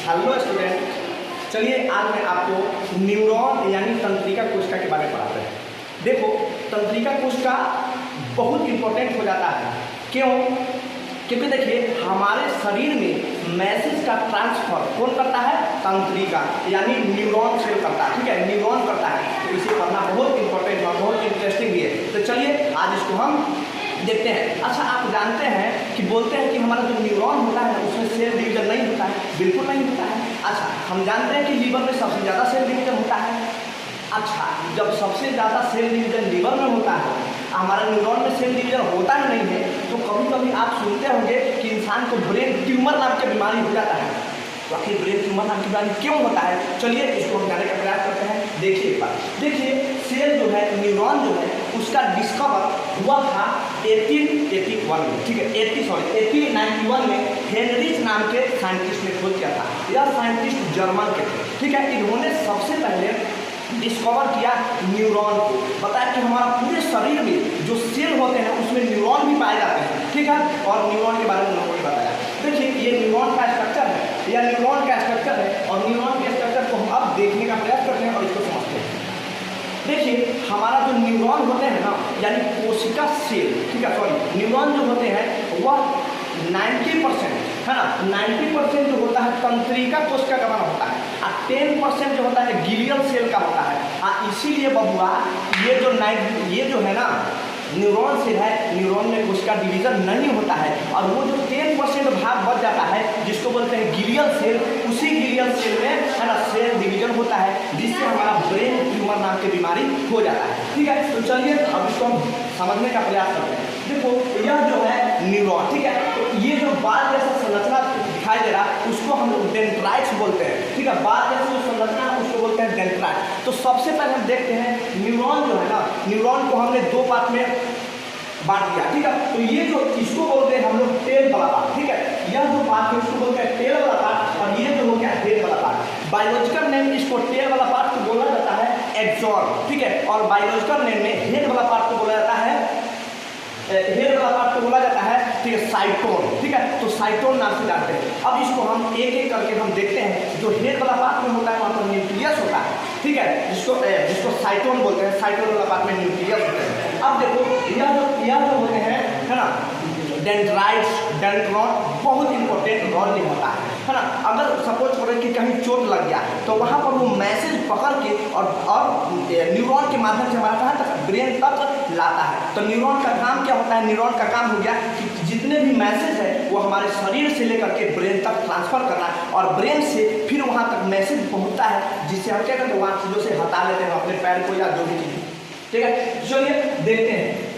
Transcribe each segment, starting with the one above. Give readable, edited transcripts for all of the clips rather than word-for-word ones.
Hello student, चलिए आज मैं आपको न्यूरॉन यानी तंत्रिका कोशिका के बारे में पढ़ाते हैं। देखो, तंत्रिका कोशिका बहुत इम्पोर्टेंट हो जाता है। क्यों? क्योंकि देखिए हमारे शरीर में मैसेज का ट्रांसफर कौन करता है? तंत्रिका यानी न्यूरॉन सेल करता है। ठीक है, न्यूरॉन करता है, तो इसे पढ़ना बहुत इंपॉर्टेंट है, बहुत इंटरेस्टिंग भी है। तो चलिए आज इसको हम देखते हैं। अच्छा, आप जानते हैं कि बोलते हैं कि हमारा जो न्यूरॉन होता है उसमें सेल डिवीजन नहीं होता है। बिल्कुल नहीं होता है। अच्छा, हम जानते हैं कि लीवर में सबसे ज़्यादा सेल डिवीजन होता है। अच्छा, जब सबसे ज़्यादा सेल डिवीजन लीवर में होता है, हमारे न्यूरॉन में सेल डिवीजन होता ही नहीं है, तो कभी कभी आप सुनते होंगे कि इंसान को ब्रेन ट्यूमर नाम की बीमारी हो जाता है। तो आखिर ब्रेन ट्यूमर नाम की बीमारी क्यों होता है? चलिए इसको हम जानने का प्रयास करते हैं। देखिए एक बार, देखिए सेल जो है, न्यूरॉन जो है, उसका डिस्कवर हुआ था 1881 में। ठीक है, 1891 में हेनरिच नाम के साइंटिस्ट ने खोज किया था। यह साइंटिस्ट जर्मन के थे। ठीक है, इन्होंने सबसे पहले डिस्कवर किया न्यूरॉन को। बताया कि हमारा पूरे शरीर में जो सेल होते हैं उसमें न्यूरॉन भी पाए जाते हैं। ठीक है, और न्यूरॉन के बारे में उन्होंने बताया। देखिए ये न्यूरॉन का स्ट्रक्चर है, या न्यूरॉन का स्ट्रक्चर है, और न्यूरॉन के स्ट्रक्चर को हम अब देखने का प्रयास करते हैं और इसको समझते हैं। देखिए हमारा जो न्यूरॉन होते हैं ना, यानी कोशिका सेल, ठीक है, सॉरी न्यूरॉन जो होते हैं वह 90% है ना, 90% जो होता है तंत्रिका कोशिका का बना होता है, और 10% जो होता है गिलियल सेल का होता है। इसीलिए बबुआ ये जो है ना न्यूरॉन सेल है, न्यूरॉन में कोशिका डिवीजन नहीं होता है, और वो जो 10% भाग बच जाता है जिसको बोलते हैं गिलियल सेल, उसी गिलियल सेल में है ना सेल डिवीजन होता है, जिससे हमारा ब्रेन ट्यूमर नाम की बीमारी हो जाता है। ठीक है, तो चलिए अब इसको हम समझने का प्रयास करते हैं। देखो यह जो है न्यूरॉन, ठीक है, तो ये जो बाल जैसा संरचना दिखाई दे रहा है उसको हम लोग डेंड्राइट्स बोलते हैं। ठीक है, बाल जैसा जो संरचना है उसको बोलते हैं डेंड्राइट। तो सबसे पहले हम देखते हैं न्यूरॉन जो है ना, न्यूरॉन को हमने दो पार्ट में बांट दिया। ठीक है, तो ये जो इसको बोलते हैं हम लोग टेल वाला पार्ट। ठीक है, यह जो पार्ट है उसको बोलते हैं टेल वाला पार्ट, और ये जो हो गया हेड वाला पार्ट। बायोलॉजिकल नेम इसको टेल वाला पार्ट को बोला जाता है एक्सॉन। ठीक है, और बायोलॉजिकल नेम में हेड वाला पार्ट को बोला जाता है ठीक है, साइटोन। ठीक है, तो साइटोन नाम से जानते हैं। अब इसको हम एक एक करके हम देखते हैं। जो हेड वाला पार्ट में होता है वहाँ पर न्यूक्लियस होता है। ठीक है, जिसको साइटोन बोलते हैं, साइटोन वाला पार्ट में न्यूक्लियस होते हैं। अब देखो यह जो होते हैं है ना डेंड्राइट्स, डेंड्रॉन बहुत इंपॉर्टेंट रोल निभाता है ना। अगर सपोज करें कि कहीं चोट लग गया तो वहाँ पर वो मैसेज पकड़ के और न्यूरॉन के माध्यम से हमारा कहाँ तक ब्रेन तक लाता है। तो न्यूरॉन का काम क्या होता है? न्यूरॉन का काम हो गया कि जितने भी मैसेज है वो हमारे शरीर से लेकर के ब्रेन तक ट्रांसफर करना है, और ब्रेन से फिर वहाँ तक मैसेज पहुँचता है, जिससे हम क्या करते हैं वहाँ चीज़ों से हटा लेते हैं अपने पैर को या जो भी चीज़। ठीक है, चलिए देखते हैं।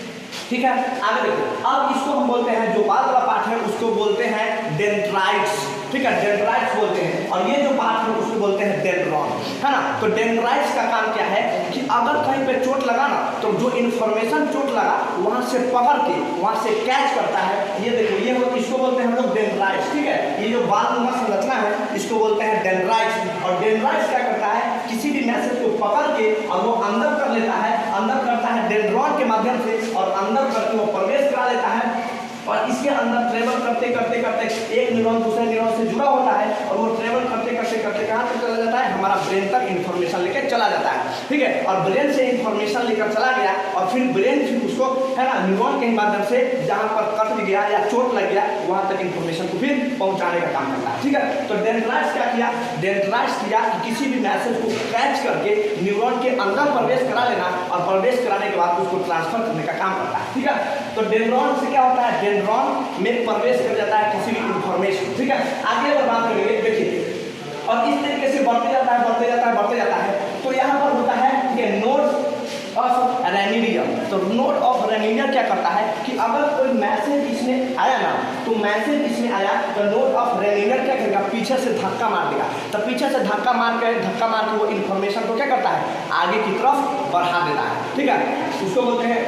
ठीक है, आगे देखो। अब इसको हम बोलते हैं, जो बाल वाला पार्ट है उसको बोलते हैं डेंड्राइट्स। ठीक है, डेंड्राइट्स बोलते हैं, और ये जो पार्ट है उसको बोलते हैं डेंड्रॉन, है ना। तो डेंड्राइट्स का काम क्या है कि अगर कहीं पे चोट लगा ना, तो जो इन्फॉर्मेशन चोट लगा वहाँ से पकड़ के वहाँ से कैच करता है। ये देखो इसको बोलते हैं हम लोग डेंड्राइट्स। ठीक है, ये जो बाल नुमा संरचना है इसको बोलते हैं डेंड्राइट्स। और डेंड्राइट्स क्या करता है? किसी भी मैसेज को पकड़ के और वो अंदर कर लेता है, अंदर करता है डेंड्रॉन के माध्यम से, और अंदर करके वो प्रवेश करा लेता है, और इसके अंदर ट्रेवल करते करते करते एक न्यूरॉन दूसरे न्यूरॉन से जुड़ा होता है, और वो ट्रेवल करते करते करते कहाँ तक चला जाता है? हमारा ब्रेन तक इन्फॉर्मेशन लेकर चला जाता है। ठीक है, और ब्रेन से इन्फॉर्मेशन लेकर चला गया, और फिर ब्रेन फिर उसको है ना न्यूरॉन के माध्यम से जहाँ पर कट गया या चोट लग गया वहाँ तक इन्फॉर्मेशन को फिर पहुँचाने का काम करता है। ठीक है, तो डेंड्राइट्स क्या किया? डेंड्राइट्स किया कि किसी भी मैसेज को कैच करके न्यूरॉन के अंदर प्रवेश करा लेना, और प्रवेश कराने के बाद उसको ट्रांसफर करने का काम करता है। ठीक है, तो डेंड्रॉन से क्या होता है? डेंड्रॉन में प्रवेश कर जाता है किसी भी इंफॉर्मेशन। ठीक है, आगे अगर बात करेंगे, देखिए, और इस तरीके से बढ़ते जाता है बढ़ते जाता है बढ़ते जाता है। तो यहाँ पर होता है कि नोड ऑफ रेनिडियम। तो नोड ऑफ रेनिडियम क्या करता है कि अगर कोई मैसेज इसमें आया ना, तो मैसेज इसमें आया तो नोड ऑफ रेनिडियम क्या करेगा? पीछे से धक्का मार देगा। तो पीछे से धक्का मार के वो इन्फॉर्मेशन को क्या करता है? आगे की तरफ बढ़ा देता है। ठीक है, उसको बोलते हैं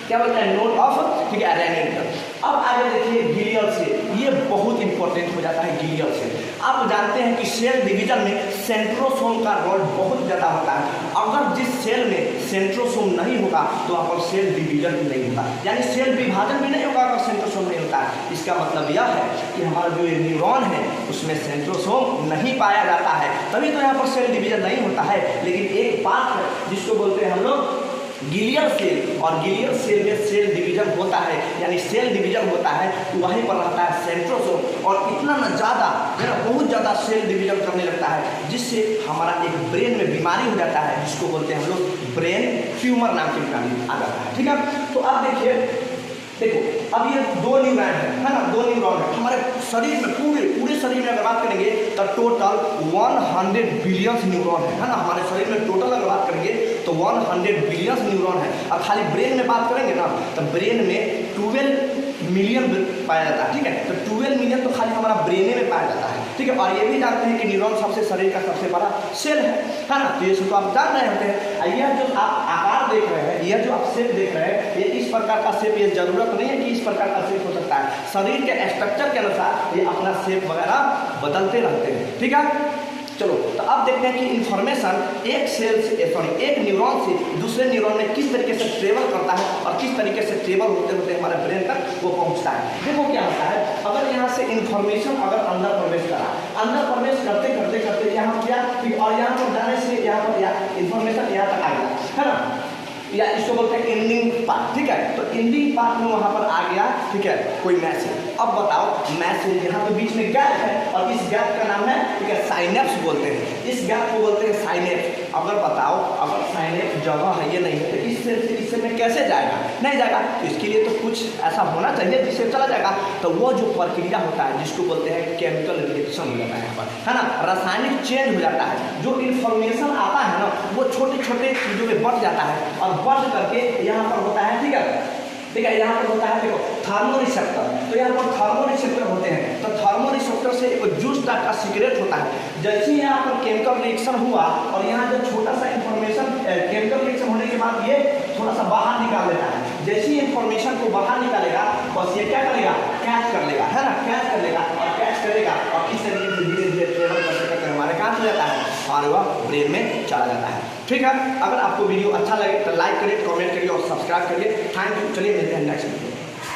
क्या बोलते हैं? नोड ऑफ, ठीक है, रेनिडियम। अब आगे देखिए गिलियल सेल, ये बहुत इंपॉर्टेंट इंपॉर्टेंट हो जाता है ग्लियल सेल। आप जानते हैं कि सेल डिवीजन में सेंट्रोसोम का रोल बहुत ज़्यादा होता है। अगर जिस सेल में सेंट्रोसोम नहीं होगा तो वहाँ पर सेल डिवीजन भी नहीं होगा, यानी सेल विभाजन भी नहीं होगा अगर सेंट्रोसोम नहीं होता है। इसका मतलब यह है कि हमारा जो ये न्यूरॉन है उसमें सेंट्रोसोम नहीं पाया जाता है, तभी तो यहाँ पर सेल डिवीजन नहीं होता है। लेकिन एक बात है जिसको बोलते हैं हम लोग गिलियल सेल, और गिलियल सेल में सेल डिवीजन होता है, यानी सेल डिवीजन होता है तो वहीं पर रहता है सेंट्रोसोम, और इतना न ज़्यादा बहुत ज़्यादा सेल डिवीजन करने लगता है जिससे हमारा एक ब्रेन में बीमारी हो जाता है जिसको बोलते हैं हम लोग ब्रेन ट्यूमर नाम की बीमारी आ जाता है। ठीक है, तो अब देखिए, देखो अब ये दो न्यूरॉन है ना, दो न्यूरॉन है हमारे शरीर में, पूरे शरीर में अगर बात करेंगे तो टोटल 100 बिलियन न्यूरॉन है ना, हमारे शरीर में टोटल अगर बात करेंगे तो 100 बिलियन न्यूरॉन है। और खाली ब्रेन में बात करेंगे ना तो ब्रेन में 12 मिलियन पाया जाता है। ठीक है, तो 12 मिलियन तो खाली हमारा ब्रेन में पाया जाता है। ठीक है, और ये भी जानते हैं कि न्यूरॉन सबसे शरीर का सबसे बड़ा सेल है ना, तो ये सब तो आप जान रहे होते हैं। यह जो आप आकार देख रहे हैं, यह जो आप शेप देख रहे हैं, ये इस प्रकार का शेप, ये जरूरत नहीं है कि इस प्रकार का शेप हो सकता है, शरीर के स्ट्रक्चर के अनुसार ये अपना शेप वगैरह बदलते रहते हैं। ठीक है, चलो तो अब देखते हैं कि इन्फॉर्मेशन एक सेल से एक न्यूरॉन से दूसरे न्यूरॉन में किस तरीके से ट्रेवल करता है और किस तरीके से ट्रेवल होते होते हमारे ब्रेन तक वो पहुंचता है। देखो क्या होता है, अगर यहाँ से इन्फॉर्मेशन अगर अंदर प्रवेश करा, अंदर प्रवेश करते करते करते यहाँ क्या, और यहाँ पर जाने से यहाँ पर इन्फॉर्मेशन यहाँ तक आ गया है ना, या इसको बोलते हैं एंडिंग पार्ट। ठीक है, तो एंडिंग पार्ट में वहाँ पर आ गया, ठीक है, कोई मैसेज। अब बताओ मैसेज, यहाँ पे बीच में गैप है और इस गैप का नाम है, ठीक है, साइनेप्स बोलते हैं, इस गैप को बोलते हैं साइनेप्स। अगर बताओ अगर साइनेप्स जगह है ये नहीं है तो इस सेल से इस सेल में कैसे जाएगा, नहीं जाएगा, तो इसके लिए तो कुछ ऐसा होना चाहिए जिससे चला जाएगा। तो वो जो प्रक्रिया होता है जिसको बोलते हैं केमिकल रिएक्शन हो जाता है यहाँ पर, है ना, रासायनिक चेंज हो जाता है। जो इन्फॉर्मेशन आता है ना वो छोटे छोटे चीज़ों में बढ़ जाता है और बढ़ करके यहाँ पर होता है, ठीक है, ठीक है, यहाँ पर होता है देखो थर्मोरिसेप्टर। तो यहाँ पर थर्मोरिसेप्टर होते हैं, तो थर्मोरिसेप्टर से एक जूस टाइप का सीक्रेट होता है। जैसे ही यहाँ पर केमिकल रिएक्शन हुआ और यहाँ जो छोटा सा इन्फॉर्मेशन केमिकल रिएक्शन होने के बाद ये थोड़ा सा बाहर निकाल लेता है। जैसे ही इन्फॉर्मेशन को बाहर निकालेगा बस ये क्या करेगा, कैच कर लेगा, है ना, कैच कर लेगा और कैच करेगा और इस तरीके से धीरे धीरे ट्रेवल करते करते हमारे कहाँ चला जाता है और वह ब्रेन में चला जाता है। ठीक है, अगर आपको वीडियो अच्छा लगे तो लाइक करिए, कमेंट करिए और सब्सक्राइब करिए। थैंक यू, चलिए मिलते हैं नेक्स्ट वीडियो।